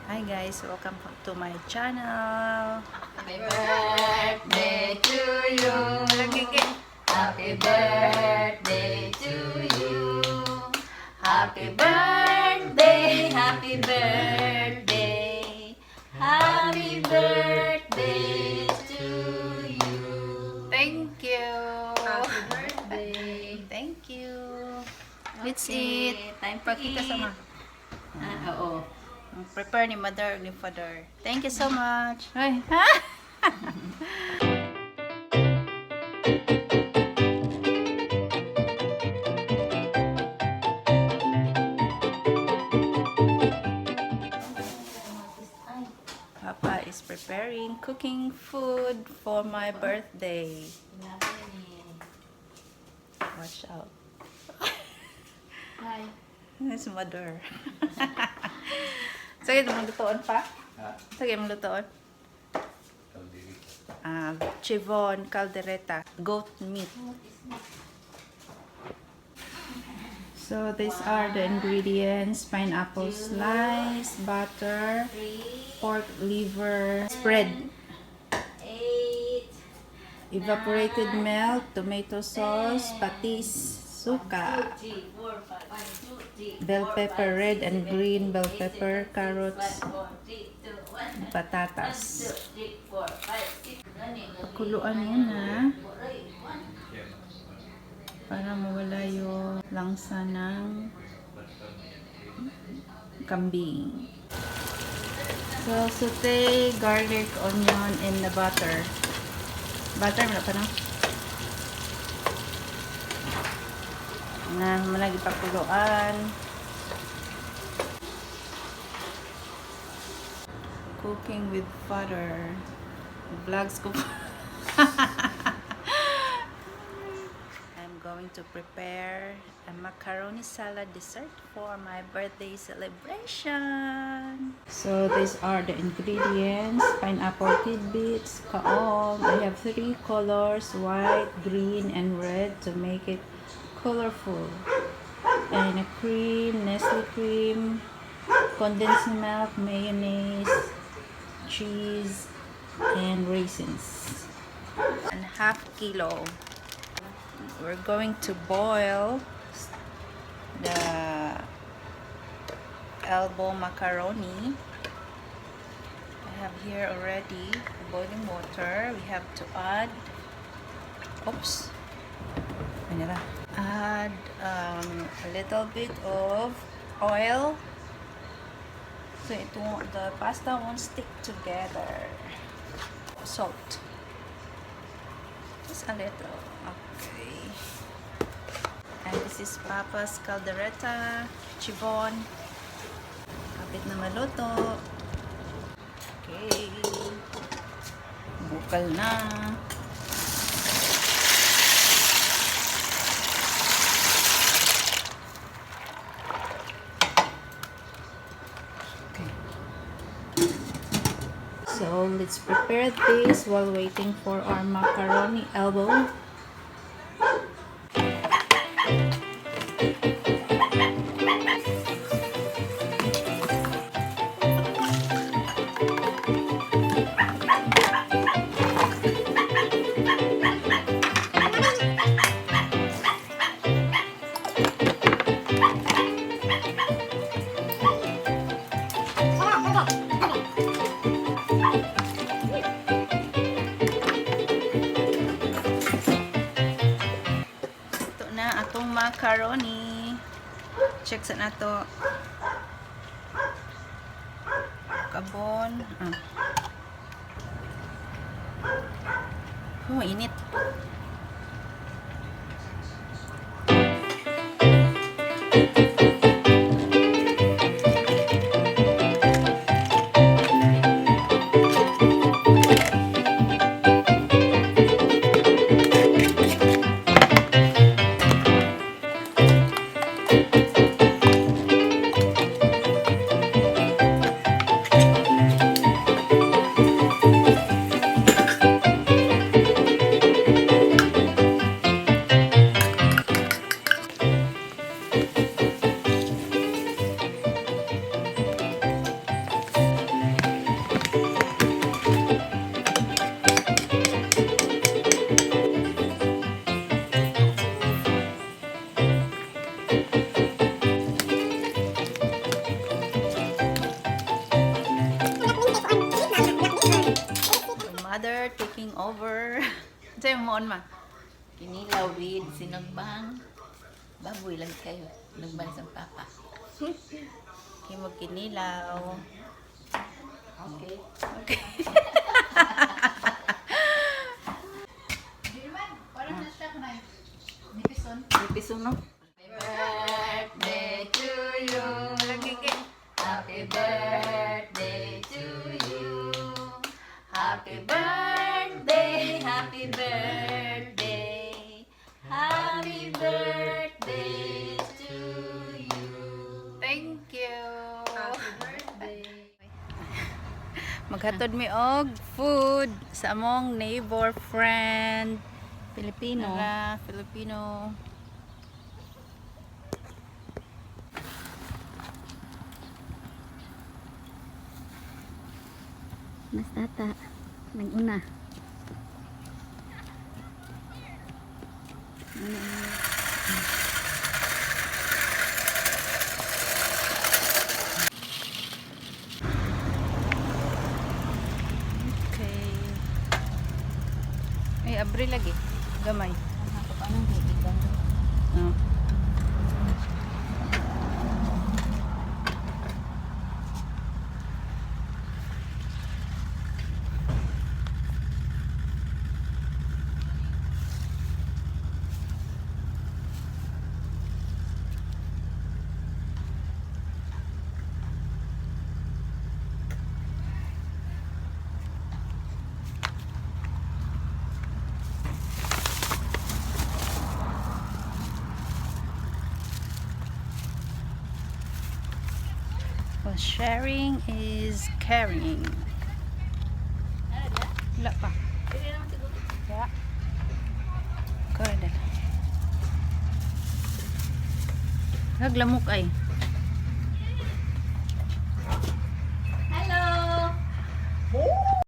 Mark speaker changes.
Speaker 1: Hi guys, welcome to my channel.
Speaker 2: Happy birthday to you.
Speaker 1: Nagiging.
Speaker 2: Happy birthday to you. Happy birthday, happy birthday. Happy birthday to you.
Speaker 1: Thank you.
Speaker 2: Happy birthday.
Speaker 1: Thank you. Let's
Speaker 2: Okay,
Speaker 1: eat.
Speaker 2: time to
Speaker 1: Pakita
Speaker 2: eat.
Speaker 1: sama.
Speaker 2: Oo.
Speaker 1: Prepare ni mother ni father. Thank you so much. Ay, ha? Papa is preparing cooking food for my birthday. Watch out.
Speaker 2: Hi.
Speaker 1: This mother. Sige, maglutoon pa? Sige, maglutoon. Chivon, caldereta, goat meat. So these are the ingredients: pineapple slice, butter, pork liver, spread,
Speaker 2: 8,
Speaker 1: evaporated milk, tomato sauce, patis, suka,
Speaker 2: 3, 4, 5, 1, 2, 3,
Speaker 1: bell pepper, red and green bell pepper, carrots,
Speaker 2: 1, 3, 2, 1.
Speaker 1: patatas.
Speaker 2: 1, 2, 3, 4, 5, 6.
Speaker 1: Kuluan muna para mawala yung langsa ng kambing. So, saute garlic, onion, in the butter. Butter, wala pa na? Malagi pa kuluan. Cooking with butter. Vlogs ko pa. I'm going to prepare a macaroni salad dessert for my birthday celebration. So these are the ingredients: pineapple tidbits, kaong. I have 3 colors: white, green, and red to make it colorful. And a cream, Nestle cream, condensed milk, mayonnaise, cheese, and raisins. And half kilo. We're going to boil the elbow macaroni. I have here already boiling water. We have to add, add a little bit of oil, so the pasta won't stick together. Salt, just a little. Okay. And this is Papa's caldereta, chivon. Kapit na maluto. Okay. Bukal na. Okay. So let's prepare this while waiting for our macaroni elbow. Atong macaroni. Check sa nato. Kabon. Init. Mother taking over. Sa'yo mo on ma.
Speaker 2: Kinilaw with sinagbang. Baboy lang kayo. Nagbang sa papa.
Speaker 1: Himo kinilaw.
Speaker 2: Okay.
Speaker 1: Okay. Nipiso no?
Speaker 2: Birthday to you. Happy birthday to you. Happy birthday, happy birthday. Happy birthday to you.
Speaker 1: Thank you.
Speaker 2: Happy birthday.
Speaker 1: Maghatod mi og food sa among neighbor friend.
Speaker 2: Filipino.
Speaker 1: Filipino.
Speaker 3: Mas tata, nag-una.
Speaker 1: Okay. Ay, abri lagi. Gamay.
Speaker 2: Paano higigan?
Speaker 1: Oh. Well, sharing is caring. Wala pa. Yeah. Good. Naglamok ay.